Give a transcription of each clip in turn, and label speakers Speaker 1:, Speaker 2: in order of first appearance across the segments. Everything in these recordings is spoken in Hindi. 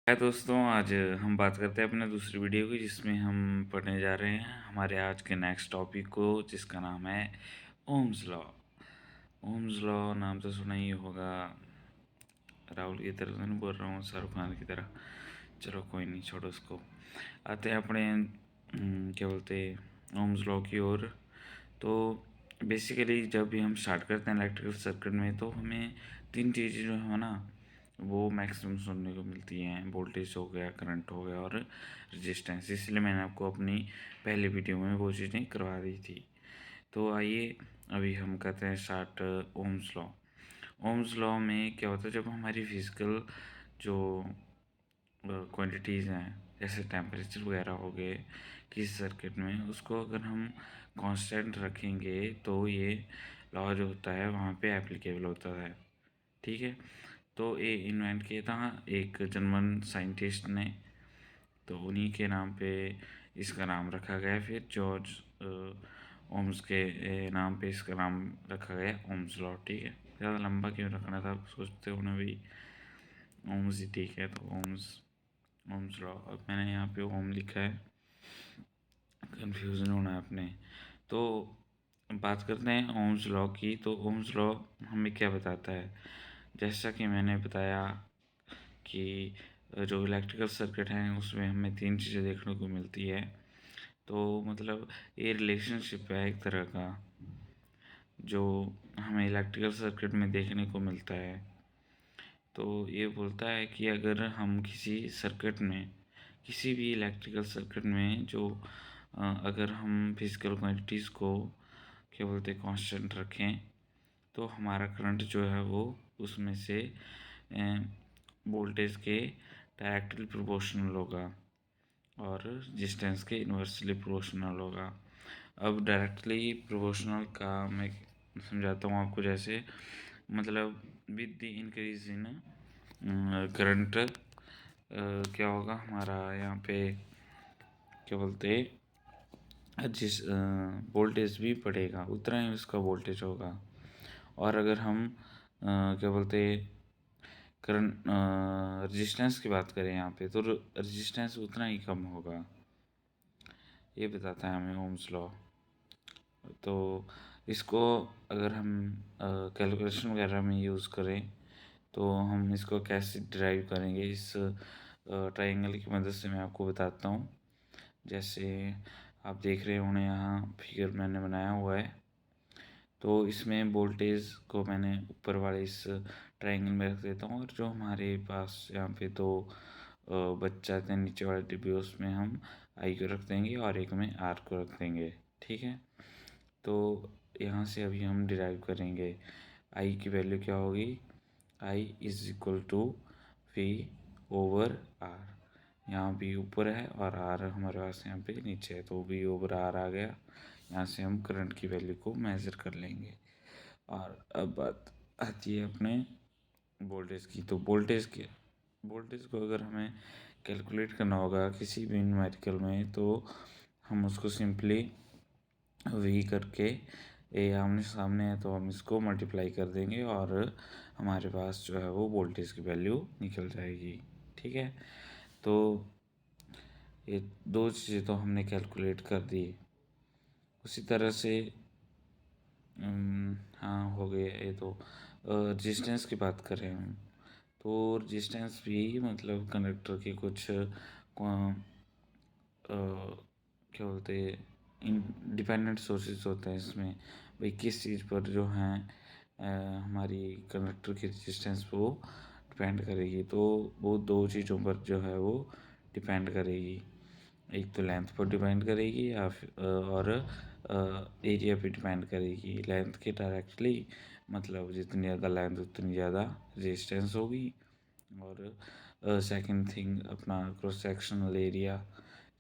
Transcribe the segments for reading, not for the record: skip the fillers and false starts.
Speaker 1: हाय दोस्तों, आज हम बात करते हैं अपने दूसरी वीडियो की जिसमें हम पढ़ने जा रहे हैं हमारे आज के नेक्स्ट टॉपिक को, जिसका नाम है ओम्स लॉ। ओम्स लॉ नाम तो सुना ही होगा। राहुल की तरह तो नहीं बोल रहा हूँ, शाहरुख खान की तरह। चलो कोई नहीं, छोड़ो उसको। आते हैं अपने क्या बोलते हैं ओम्स लॉ की ओर। तो बेसिकली जब भी हम स्टार्ट करते हैं इलेक्ट्रिकल सर्किट में, तो हमें तीन चीज़ें जो है ना वो मैक्सिमम सुनने को मिलती हैं। वोल्टेज हो गया, करंट हो गया और रेजिस्टेंस। इसलिए मैंने आपको अपनी पहली वीडियो में वो चीज़ें करवा दी थी। तो आइए अभी हम करते हैं start Ohm's law. Ohm's law में क्या होता है, जब हमारी फिजिकल जो क्वांटिटीज़ हैं, जैसे टेम्परेचर वगैरह हो गए किसी सर्किट में, उसको अगर हम कांस्टेंट रखेंगे तो ये लॉ जो होता है वहाँ पे एप्लीकेबल होता है। ठीक है। तो ये इन्वेंट किया था एक जर्मन साइंटिस्ट ने, तो उन्हीं के नाम पे इसका नाम रखा गया। फिर जॉर्ज ओम्स के नाम पे इसका नाम रखा गया ओम्स लॉ। ठीक है, ज़्यादा लंबा क्यों रखना था, सोचते हो ना भी। ओम्स ही ठीक है, तो ओम्स लॉ। अब मैंने यहाँ पे ओम लिखा है, कन्फ्यूज़न होना है अपने। तो बात करते हैं ओम्स लॉ की। तो ओम्स लॉ हमें क्या बताता है, जैसा कि मैंने बताया कि जो इलेक्ट्रिकल सर्किट हैं उसमें हमें तीन चीज़ें देखने को मिलती है। तो मतलब ये रिलेशनशिप है एक तरह का, जो हमें इलेक्ट्रिकल सर्किट में देखने को मिलता है। तो ये बोलता है कि अगर हम किसी सर्किट में, किसी भी इलेक्ट्रिकल सर्किट में जो अगर हम फिजिकल क्वांटिटीज़ को क्या बोलते हैं कांस्टेंट रखें, तो हमारा करंट जो है वो उसमें से वोल्टेज के डायरेक्टली प्रोपोर्शनल होगा और रेजिस्टेंस के इन्वर्सली प्रोपोर्शनल होगा। अब डायरेक्टली प्रोपोर्शनल का मैं समझाता हूँ आपको। जैसे मतलब with the increase in current क्या होगा हमारा यहाँ पे, क्या बोलते जिस वोल्टेज भी बढ़ेगा उतना ही उसका वोल्टेज होगा। और अगर हम क्या बोलते करंट रेजिस्टेंस की बात करें यहाँ पे, तो रेजिस्टेंस उतना ही कम होगा। ये बताता है हमें ओम्स लॉ। तो इसको अगर हम कैलकुलेशन वगैरह में यूज़ करें, तो हम इसको कैसे ड्राइव करेंगे, इस ट्रायंगल की मदद से मैं आपको बताता हूँ। जैसे आप देख रहे होंगे यहाँ फिगर मैंने बनाया हुआ है। तो इसमें वोल्टेज को मैंने ऊपर वाले इस ट्रायंगल में रख देता हूँ, और जो हमारे पास यहाँ पे दो बच जाते हैं नीचे वाले डिब्बे, उसमें हम आई को रख देंगे और एक में आर को रख देंगे। ठीक है। तो यहाँ से अभी हम डिराइव करेंगे। आई की वैल्यू क्या होगी, I is equal to V over R. यहाँ वी ऊपर है और आर हमारे पास यहाँ पे नीचे है, तो वी ओवर आर आ गया। यहाँ से हम करंट की वैल्यू को मेज़र कर लेंगे। और अब बात आती है अपने वोल्टेज की। तो वोल्टेज को अगर हमें कैलकुलेट करना होगा किसी भी न्यूमेरिकल में, तो हम उसको सिंपली वी करके, ए आमने सामने है तो हम इसको मल्टीप्लाई कर देंगे और हमारे पास जो है वो वोल्टेज की वैल्यू निकल जाएगी। ठीक है। तो ये दो चीज़ें तो हमने कैलकुलेट कर दी। उसी तरह से हाँ हो गया ये। तो रेजिस्टेंस की बात करें हम, तो रेजिस्टेंस भी मतलब कंडक्टर के कुछ क्या बोलते हैं डिपेंडेंट सोर्सेज होते हैं इसमें। भाई किस चीज़ पर जो हैं हमारी कंडक्टर की रेजिस्टेंस वो डिपेंड करेगी। तो वो दो चीज़ों पर जो है वो डिपेंड करेगी। एक तो लेंथ पर डिपेंड करेगी या और एरिया पे डिपेंड करेगी। लेंथ के डायरेक्टली मतलब जितनी ज़्यादा लेंथ उतनी ज़्यादा रेजिस्टेंस होगी। और सेकंड थिंग अपना क्रॉस सेक्शनल एरिया,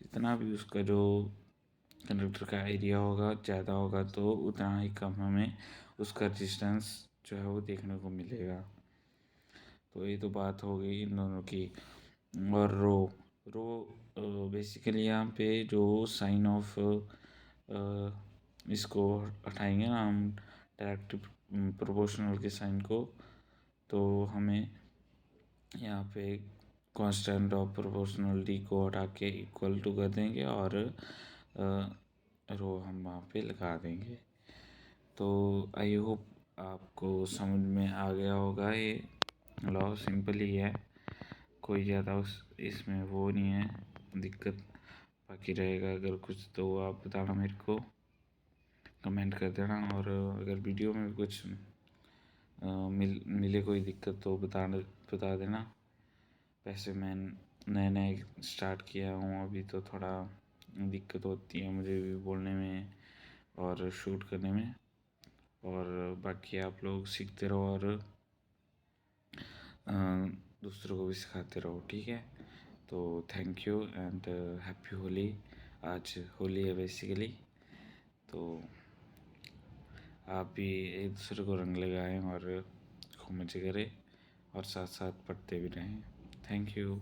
Speaker 1: जितना भी उसका जो कंडक्टर का एरिया होगा ज़्यादा होगा तो उतना ही कम हमें उसका रेजिस्टेंस जो है वो देखने को मिलेगा। तो ये तो बात हो गई इन दोनों की। और रो रो बेसिकली यहाँ पे जो साइन ऑफ इसको हटाएंगे ना हम, डायरेक्ट प्रोपोर्शनल के साइन को, तो हमें यहाँ पे कांस्टेंट ऑफ प्रोपोर्शनलिटी को हटा के इक्वल टू कर देंगे और रो हम वहाँ पे लगा देंगे। तो आई होप आपको समझ में आ गया होगा। ये लॉ सिंपल ही है, कोई ज़्यादा इसमें वो नहीं है दिक्कत। बाकी रहेगा अगर कुछ तो आप बताना मेरे को, कमेंट कर देना। और अगर वीडियो में भी कुछ मिले कोई दिक्कत तो बता देना। वैसे मैं नए नए स्टार्ट किया हूँ अभी, तो थोड़ा दिक्कत होती है मुझे भी बोलने में और शूट करने में। और बाकी आप लोग सीखते रहो और दूसरों को भी सिखाते रहो, ठीक है। तो thank you and happy Holi. आज होली है बेसिकली, तो आप भी एक दूसरे को रंग लगाएं और खूब मजे करें और साथ साथ पढ़ते भी रहें। Thank you.